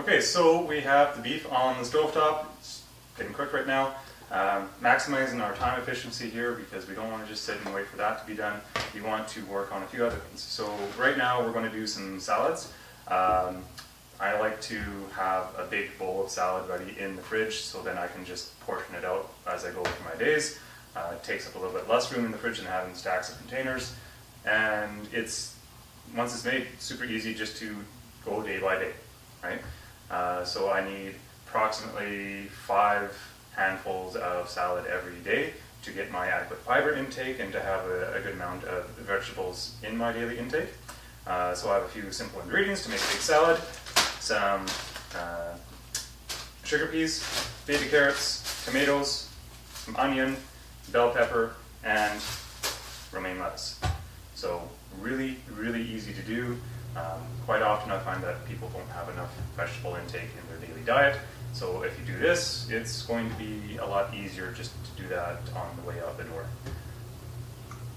Okay, so we have the beef on the stovetop. It's getting cooked right now. Maximizing our time efficiency here because we don't want to just sit and wait for that to be done. We want to work on a few other things. So right now we're going to do some salads. I like to have a big bowl of salad ready in the fridge so then I can just portion it out as I go through my days. It takes up a little bit less room in the fridge than having stacks of containers. And once it's made, super easy just to go day by day, right? So I need approximately 5 handfuls of salad every day to get my adequate fiber intake and to have a good amount of vegetables in my daily intake. So I have a few simple ingredients to make a big salad. Some sugar peas, baby carrots, tomatoes, some onion, bell pepper, and romaine lettuce. So really, really easy to do. Quite often I find that people don't have enough vegetable intake in their daily diet. So if you do this, it's going to be a lot easier just to do that on the way out the door.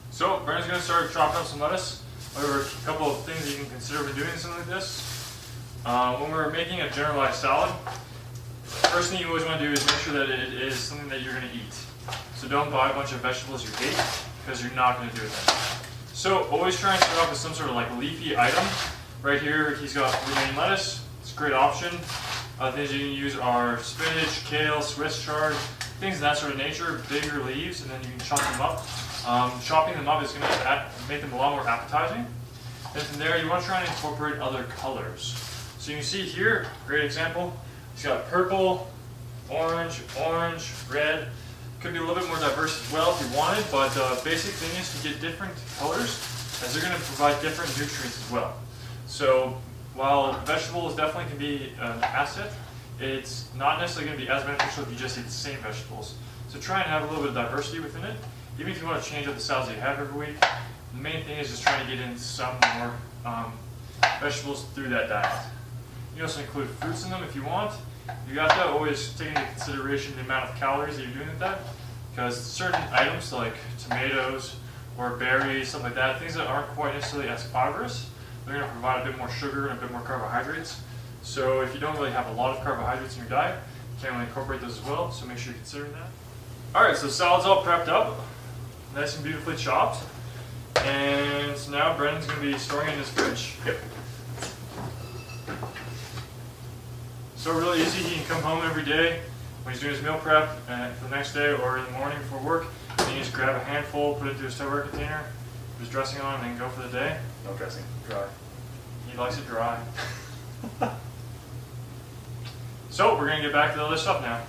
So Brendan's going to start chopping up some lettuce. There are a couple of things that you can consider when doing something like this. When we're making a generalized salad, first thing you always want to do is make sure that it is something that you're going to eat. So don't buy a bunch of vegetables you hate because you're not going to do it then. So always try and start off with some sort of like leafy item. Right here he's got romaine lettuce. It's a great option. Other things you can use are spinach, kale, Swiss chard, things of that sort of nature, bigger leaves, and then you can chop them up. Chopping them up is going to make them a lot more appetizing. And from there you want to try and incorporate other colors. So you can see here, great example, it's got purple, orange, red. Could be a little bit more diverse as well if you wanted, but the basic thing is to get different colors as they're going to provide different nutrients as well. So while vegetables definitely can be an asset, it's not necessarily going to be as beneficial if you just eat the same vegetables. So try and have a little bit of diversity within it. Even if you want to change up the salads that you have every week, the main thing is just trying to get in some more vegetables through that diet. You can also include fruits in them if you want. You got that, always take into consideration the amount of calories that you're doing with that, because certain items like tomatoes or berries, stuff like that, things that aren't quite necessarily as fibrous, they're going to provide a bit more sugar and a bit more carbohydrates. So if you don't really have a lot of carbohydrates in your diet, you can really incorporate those as well, so make sure you're considering that. Alright, so salad's all prepped up, nice and beautifully chopped, and so now Brendan's going to be storing it in his fridge. Yep. So really easy, he can come home every day when he's doing his meal prep for the next day or in the morning before work, and you just grab a handful, put it into a Tupperware container, put his dressing on, and then go for the day. No dressing, dry. He likes it dry. So we're going to get back to the other stuff now.